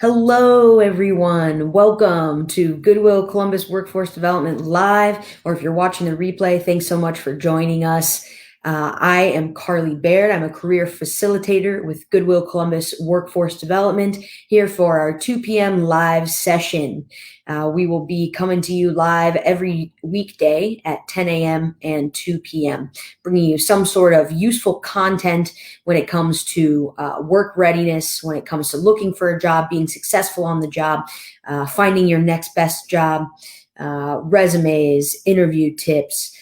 Hello, everyone. Welcome to Goodwill Columbus Workforce Development Live, or if you're watching the replay, thanks so much for joining us. I am Carly Baird. I'm a career facilitator with Goodwill Columbus Workforce Development here for our 2 p.m. live session. We will be coming to you live every weekday at 10 a.m. and 2 p.m., bringing you some sort of useful content when it comes to work readiness, when it comes to looking for a job, being successful on the job, finding your next best job, resumes, interview tips.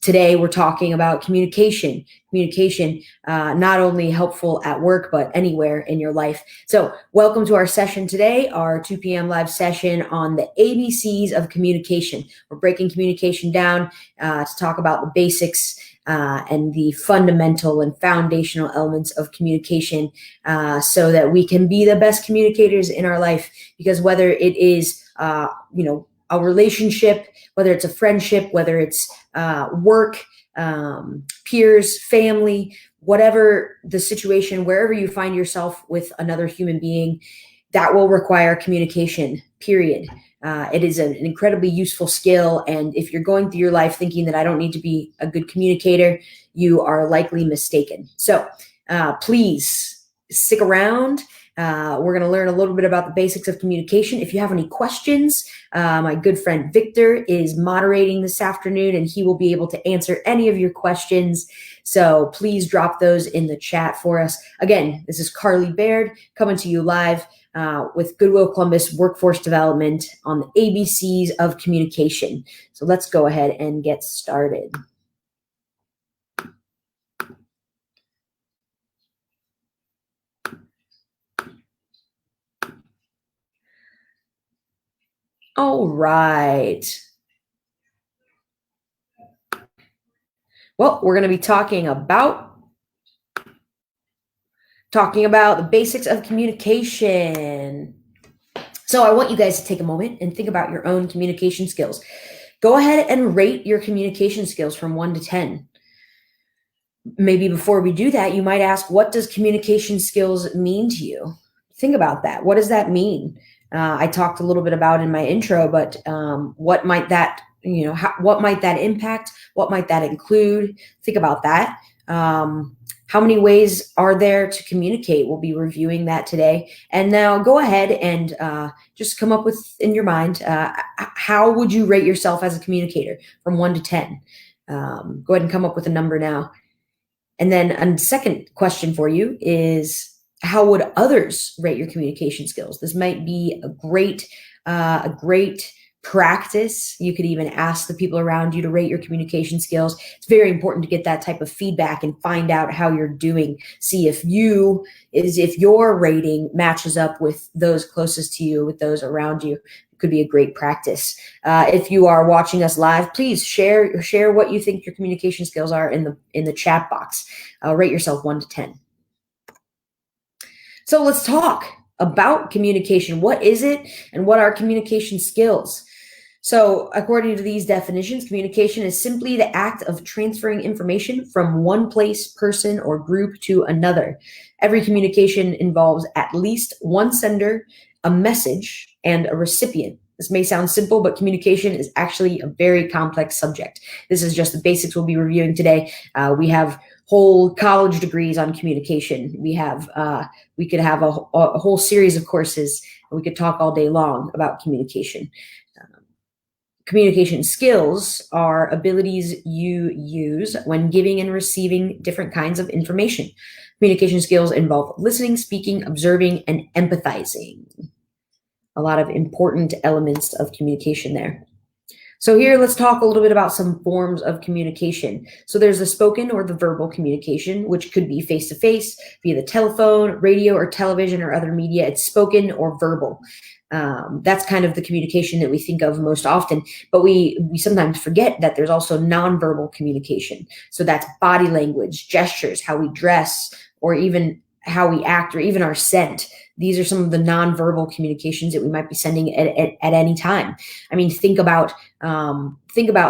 Today, we're talking about communication. Communication, not only helpful at work, but anywhere in your life. So welcome to our session today, our 2 p.m. live session on the ABCs of communication. We're breaking communication down to talk about the basics and the fundamental and foundational elements of communication so that we can be the best communicators in our life. Because whether it is, a relationship, whether it's a friendship, whether it's work, peers, family, whatever the situation, wherever you find yourself with another human being, that will require communication, period. It is an incredibly useful skill. And if you're going through your life thinking that I don't need to be a good communicator, you are likely mistaken. So please stick around. We're going to learn a little bit about the basics of communication. If you have any questions, my good friend Victor is moderating this afternoon, and he will be able to answer any of your questions. So please drop those in the chat for us. Again, this is Carly Baird coming to you live with Goodwill Columbus Workforce Development on the ABCs of communication. So let's go ahead and get started. All right. Well, we're going to be talking about the basics of communication. So I want you guys to take a moment and think about your own communication skills. Go ahead and rate your communication skills from 1 to 10. Maybe before we do that, you might ask, what does communication skills mean to you? Think about that. What does that mean? I talked a little bit about in my intro, but what might that, what might that impact? What might that include? Think about that. How many ways are there to communicate? We'll be reviewing that today. And now go ahead and just come up with, in your mind, how would you rate yourself as a communicator from 1 to 10? Go ahead and come up with a number now. And then a second question for you is, how would others rate your communication skills? This might be a great practice. You could even ask the people around you to rate your communication skills. It's very important to get that type of feedback and find out how you're doing. See if your rating matches up with those closest to you, with those around you. It could be a great practice. If you are watching us live, please share what you think your communication skills are in the chat box. Rate yourself 1 to 10. So let's talk about communication. What is it and what are communication skills? So according to these definitions, communication is simply the act of transferring information from one place, person, or group to another. Every communication involves at least one sender, a message, and a recipient. This may sound simple, but communication is actually a very complex subject. This is just the basics we'll be reviewing today. We have whole college degrees on communication. We could have a whole series of courses, and we could talk all day long about communication. Communication skills are abilities you use when giving and receiving different kinds of information. Communication skills involve listening, speaking, observing, and empathizing. A lot of important elements of communication there. So here, let's talk a little bit about some forms of communication. So there's the spoken or the verbal communication, which could be face-to-face, via the telephone, radio, or television, or other media. It's spoken or verbal. That's kind of the communication that we think of most often, but we sometimes forget that there's also nonverbal communication. So that's body language, gestures, how we dress, or even how we act, or even our scent. These are some of the nonverbal communications that we might be sending at any time. I mean, think about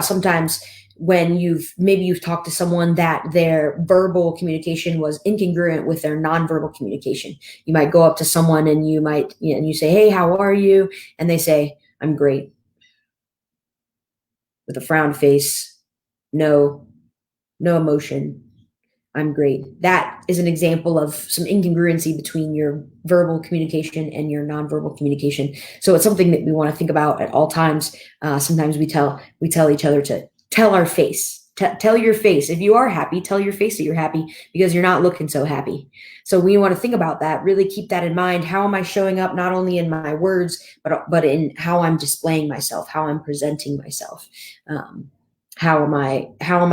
sometimes when you've talked to someone that their verbal communication was incongruent with their nonverbal communication. You might go up to someone and you say, "Hey, how are you?" And they say, "I'm great," with a frown face, no emotion. "I'm great." That is an example of some incongruency between your verbal communication and your nonverbal communication. So it's something that we want to think about at all times. Sometimes we tell each other to tell our face. Tell your face. If you are happy, tell your face that you're happy because you're not looking so happy. So we want to think about that. Really keep that in mind. How am I showing up, not only in my words, but in how I'm displaying myself, how I'm presenting myself. How am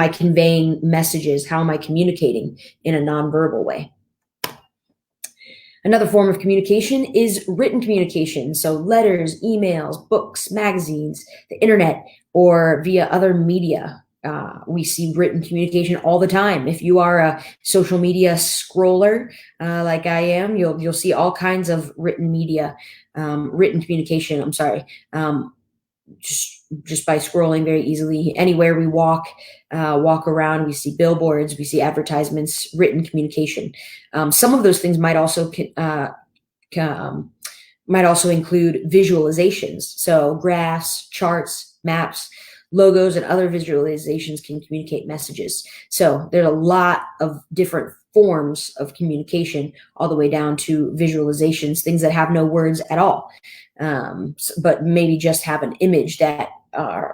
I conveying messages? How am I communicating in a nonverbal way? Another form of communication is written communication. So letters, emails, books, magazines, the internet, or via other media. We see written communication all the time. If you are a social media scroller, like I am, you'll see all kinds of written media, written communication. I'm sorry. Just by scrolling very easily. Anywhere we walk around, we see billboards, we see advertisements, written communication. Some of those things might also include visualizations. So graphs, charts, maps, logos, and other visualizations can communicate messages. So there's a lot of different forms of communication, all the way down to visualizations, things that have no words at all, but maybe just have an image that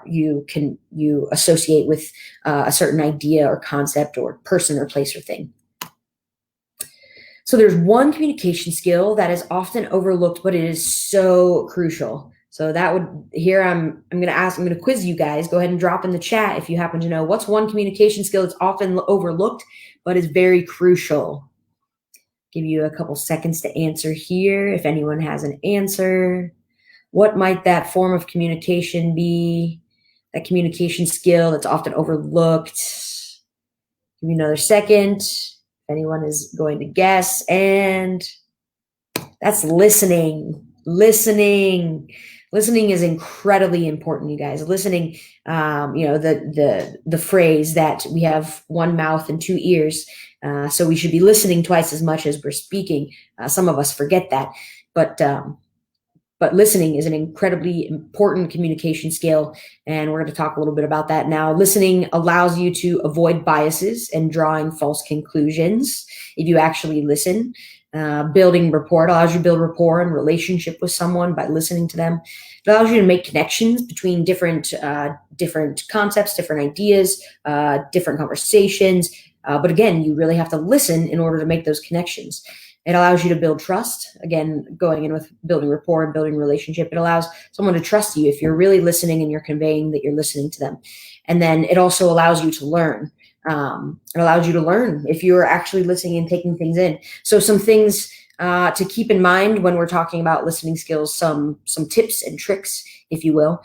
you associate with a certain idea or concept or person or place or thing. So there's one communication skill that is often overlooked, but it is so crucial. So I'm going to quiz you guys. Go ahead and drop in the chat if you happen to know what's one communication skill that's often overlooked, but is very crucial. Give you a couple seconds to answer here. If anyone has an answer, what might that form of communication be? That communication skill that's often overlooked. Give me another second. If anyone is going to guess, and that's listening. Listening is incredibly important, you guys. Listening, the phrase that we have one mouth and two ears, so we should be listening twice as much as we're speaking. Some of us forget that, but listening is an incredibly important communication skill, and we're going to talk a little bit about that now. Listening allows you to avoid biases and drawing false conclusions if you actually listen. Building rapport, allows you to build rapport and relationship with someone by listening to them. It allows you to make connections between different concepts, different ideas, different conversations. But again, you really have to listen in order to make those connections. It allows you to build trust. Again, going in with building rapport and building relationship, it allows someone to trust you if you're really listening and you're conveying that you're listening to them. And then it also allows you to learn. It allows you to learn if you're actually listening and taking things in. So some things to keep in mind when we're talking about listening skills, some tips and tricks, if you will,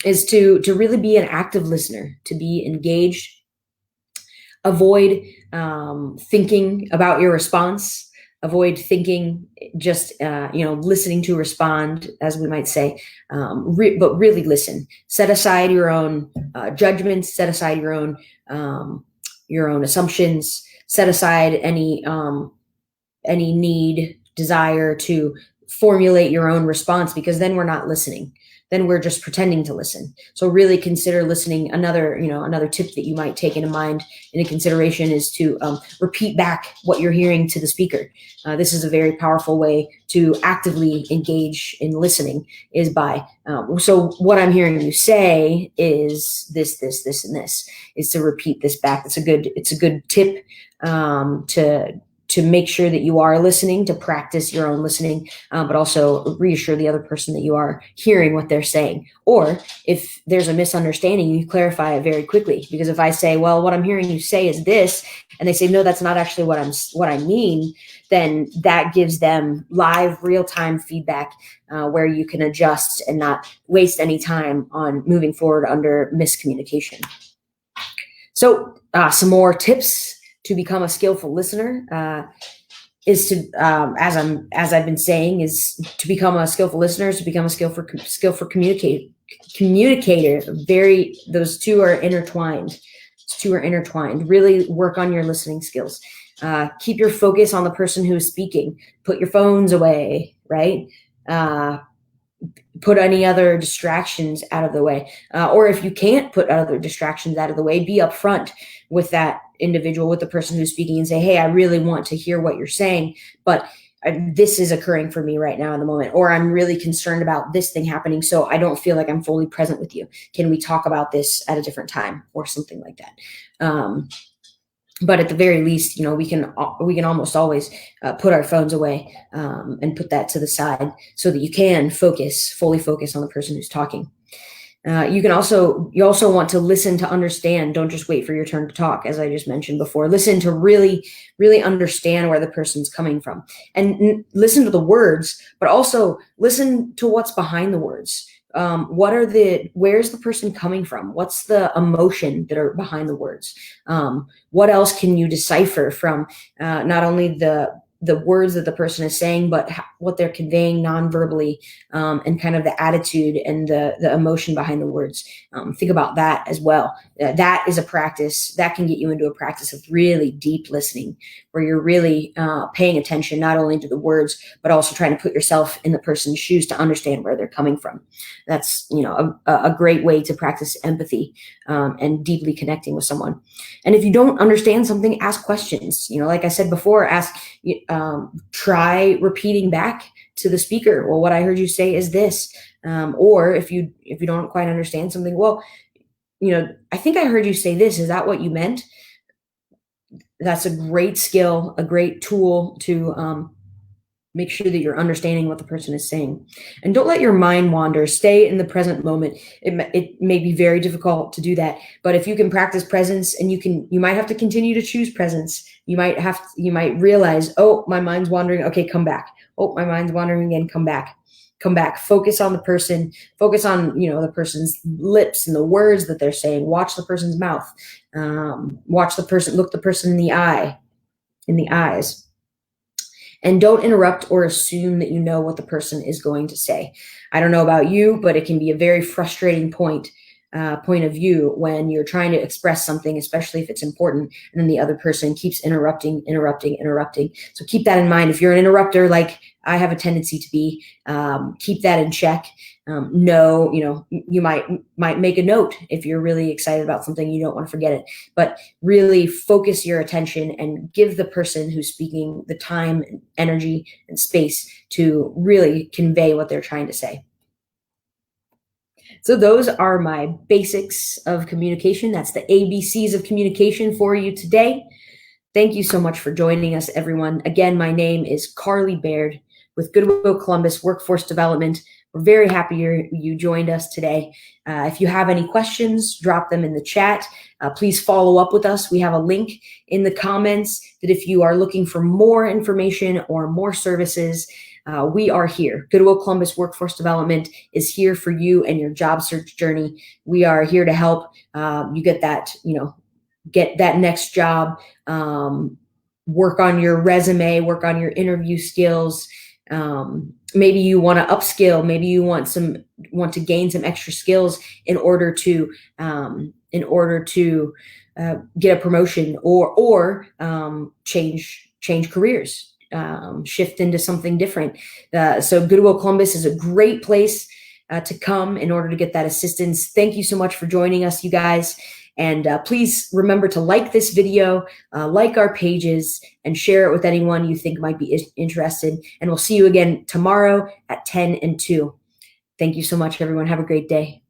is to really be an active listener, to be engaged. Avoid thinking about your response. Avoid thinking, just listening to respond, as we might say, but really listen. Set aside your own judgments. Set aside your own assumptions. Set aside any need, desire to formulate your own response, because then we're not listening. Then we're just pretending to listen. So really consider listening. Another tip that you might take into mind, into consideration, is to repeat back what you're hearing to the speaker. This is a very powerful way to actively engage in listening, is by, so what I'm hearing you say is this, and this, is to repeat this back. It's a good tip to make sure that you are listening, to practice your own listening, but also reassure the other person that you are hearing what they're saying. Or if there's a misunderstanding, you clarify it very quickly. Because if I say, well, what I'm hearing you say is this, and they say, no, that's not actually what I mean, then that gives them live, real-time feedback where you can adjust and not waste any time on moving forward under miscommunication. So some more tips to become a skillful listener. is to, as I've been saying, is to become a skillful listener, is to become a skillful communicator. Those two are intertwined. Really work on your listening skills. Keep your focus on the person who is speaking. Put your phones away, right? Put any other distractions out of the way. Or if you can't put other distractions out of the way, be upfront with that individual, with the person who's speaking, and say, hey, I really want to hear what you're saying, but this is occurring for me right now in the moment, or I'm really concerned about this thing happening, so I don't feel like I'm fully present with you. Can we talk about this at a different time, or something like that? But at the very least, we can almost always put our phones away and put that to the side so that you can fully focus on the person who's talking. You also want to listen to understand. Don't just wait for your turn to talk, as I just mentioned before. Listen to really, really understand where the person's coming from, and listen to the words, but also listen to what's behind the words. Where's the person coming from? What's the emotion that are behind the words? What else can you decipher from not only the words that the person is saying, but what they're conveying non-verbally, and kind of the attitude and the emotion behind the words. Think about that as well. That is a practice that can get you into a practice of really deep listening, where you're really paying attention not only to the words, but also trying to put yourself in the person's shoes to understand where they're coming from. That's a great way to practice empathy and deeply connecting with someone. And if you don't understand something, ask questions. Like I said before, try repeating back to the speaker. Well, what I heard you say is this. Or if you don't quite understand something, well, I think I heard you say this. Is that what you meant? That's a great skill, a great tool to make sure that you're understanding what the person is saying. And don't let your mind wander. Stay in the present moment. It may be very difficult to do that, but if you can practice presence, and you might have to continue to choose presence. You might realize, oh, my mind's wandering. Okay, come back. Oh, my mind's wandering again. Come back. Focus on the person. Focus on, the person's lips and the words that they're saying. Watch the person's mouth. Watch the person, look the person in the eyes. And don't interrupt or assume that you know what the person is going to say. I don't know about you, but it can be a very frustrating point of view when you're trying to express something, especially if it's important, and then the other person keeps interrupting. So keep that in mind. If you're an interrupter, like I have a tendency to be, keep that in check. You might make a note if you're really excited about something, you don't want to forget it, but really focus your attention and give the person who's speaking the time, energy, and space to really convey what they're trying to say. So those are my basics of communication. That's the ABCs of communication for you today. Thank you so much for joining us, everyone. Again, my name is Carly Baird with Goodwill Columbus Workforce Development. We're very happy you joined us today. If you have any questions, drop them in the chat. Please follow up with us. We have a link in the comments that if you are looking for more information or more services, we are here. Goodwill Columbus Workforce Development is here for you and your job search journey. We are here to help you get that next job, work on your resume, work on your interview skills. Maybe you want to upskill. Maybe you want to gain some extra skills in order to get a promotion or change careers. Shift into something different. So Goodwill Columbus is a great place to come in order to get that assistance. Thank you so much for joining us, you guys. And please remember to like this video, like our pages, and share it with anyone you think might be interested. And we'll see you again tomorrow at 10 and 2. Thank you so much, everyone. Have a great day.